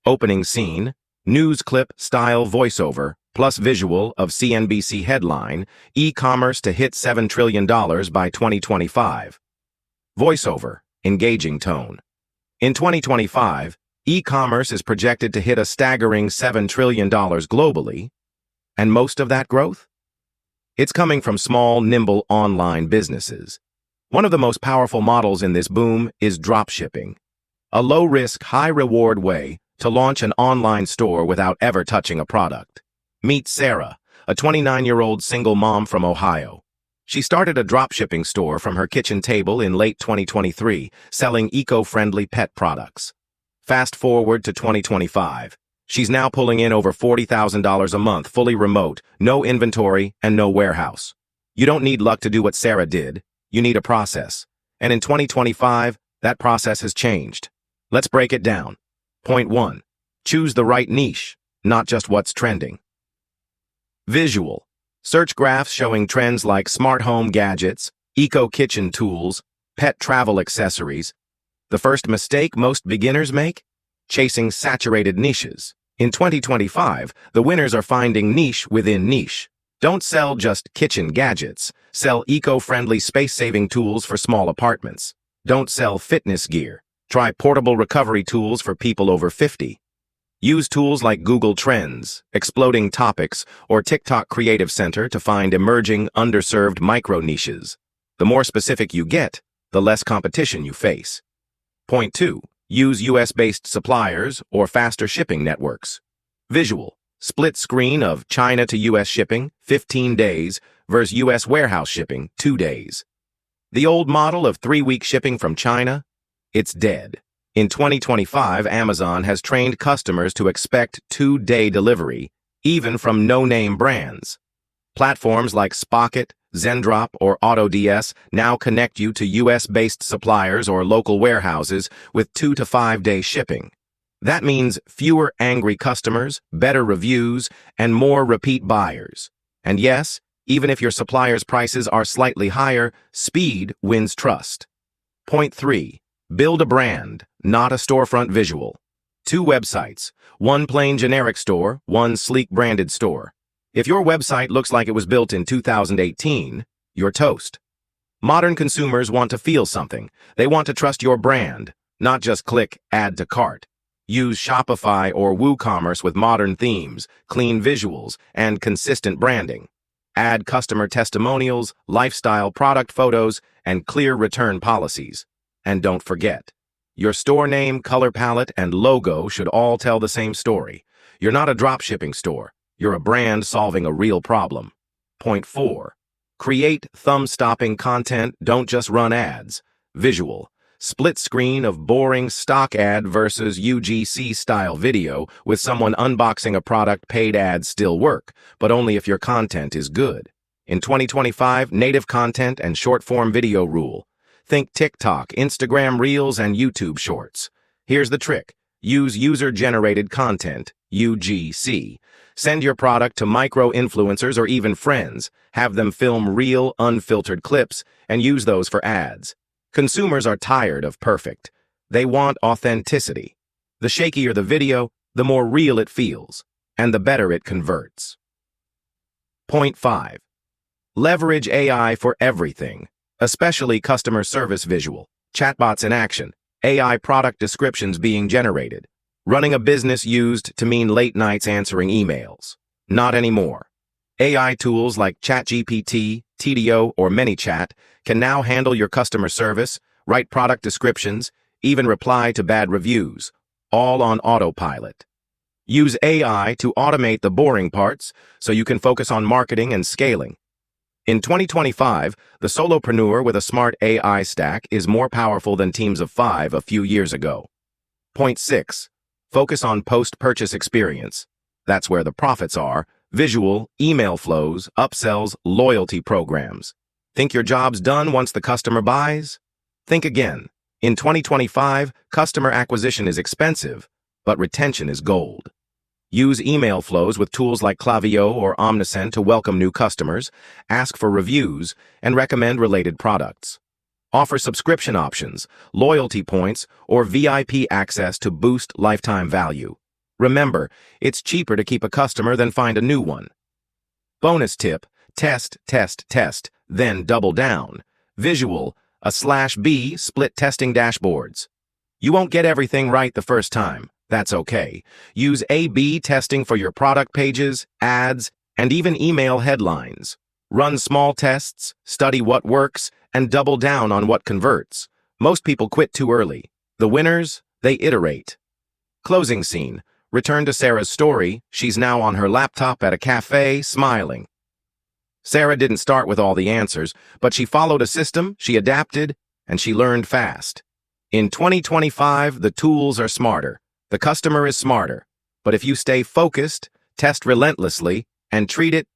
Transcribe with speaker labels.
Speaker 1: Opening scene, news clip style voiceover, plus visual of CNBC headline, e-commerce to hit $7 trillion by 2025. Voiceover, engaging tone. In 2025, e-commerce is projected to hit a staggering $7 trillion globally, and most of that growth? It's coming from small, nimble online businesses. One of the most powerful models in this boom is dropshipping, a low-risk, high-reward way to launch an online store without ever touching a product. Meet Sarah, a 29-year-old single mom from Ohio. She started a dropshipping store from her kitchen table in late 2023, selling eco-friendly pet products. Fast forward to 2025. She's now pulling in over $40,000 a month, fully remote, no inventory, and no warehouse. You don't need luck to do what Sarah did. You need a process. And in 2025, that process has changed. Let's break it down. Point 1. Choose the right niche, not just what's trending. Visual. Search graphs showing trends like smart home gadgets, eco-kitchen tools, pet travel accessories. The first mistake most beginners make? Chasing saturated niches. In 2025, the winners are finding niche within niche. Don't sell just kitchen gadgets. Sell eco-friendly space-saving tools for small apartments. Don't sell fitness gear. Try portable recovery tools for people over 50. Use tools like Google Trends, Exploding Topics, or TikTok Creative Center to find emerging, underserved micro-niches. The more specific you get, the less competition you face. Point 2. Use US-based suppliers or faster shipping networks. Visual. Split screen of China to US shipping, 15 days, versus US warehouse shipping, 2 days. The old model of 3-week shipping from China? It's dead. In 2025, Amazon has trained customers to expect 2-day delivery, even from no-name brands. Platforms like Spocket, Zendrop, or AutoDS now connect you to US-based suppliers or local warehouses with 2 to 5 day shipping. That means fewer angry customers, better reviews, and more repeat buyers. And yes, even if your supplier's prices are slightly higher, speed wins trust. Point 3. Build a brand, not a storefront visual. 2 websites, 1 plain generic store, 1 sleek branded store. If your website looks like it was built in 2018, you're toast. Modern consumers want to feel something. They want to trust your brand, not just click Add to Cart. Use Shopify or WooCommerce with modern themes, clean visuals, and consistent branding. Add customer testimonials, lifestyle product photos, and clear return policies. And don't forget, your store name, color palette, and logo should all tell the same story. You're not a dropshipping store. You're a brand solving a real problem. Point 4. Create thumb-stopping content, don't just run ads. Visual. Split screen of boring stock ad versus UGC-style video with someone unboxing a product. Paid ads still work, but only if your content is good. In 2025, native content and short-form video rule. Think TikTok, Instagram Reels, and YouTube Shorts. Here's the trick. Use user-generated content, UGC. Send your product to micro-influencers or even friends. Have them film real, unfiltered clips and use those for ads. Consumers are tired of perfect. They want authenticity. The shakier the video, the more real it feels, and the better it converts. Point 5. Leverage AI for everything, especially customer service visual, chatbots in action, AI product descriptions being generated. Running a business used to mean late nights answering emails. Not anymore. AI tools like ChatGPT, TDO, or ManyChat can now handle your customer service, write product descriptions, even reply to bad reviews, all on autopilot. Use AI to automate the boring parts so you can focus on marketing and scaling. In 2025, the solopreneur with a smart AI stack is more powerful than teams of 5 a few years ago. Point 6. Focus on post-purchase experience. That's where the profits are. Visual, email flows, upsells, loyalty programs. Think your job's done once the customer buys? Think again. In 2025, customer acquisition is expensive, but retention is gold. Use email flows with tools like Klaviyo or Omniscient to welcome new customers, ask for reviews, and recommend related products. Offer subscription options, loyalty points, or VIP access to boost lifetime value. Remember, it's cheaper to keep a customer than find a new one. Bonus tip, test, test, test, then double down. Visual, /B split testing dashboards. You won't get everything right the first time. That's okay. Use A/B testing for your product pages, ads, and even email headlines. Run small tests, study what works, and double down on what converts. Most people quit too early. The winners, they iterate. Closing scene. Return to Sarah's story. She's now on her laptop at a cafe, smiling. Sarah didn't start with all the answers, but she followed a system, she adapted, and she learned fast. In 2025, the tools are smarter. The customer is smarter. But if you stay focused, test relentlessly, and treat it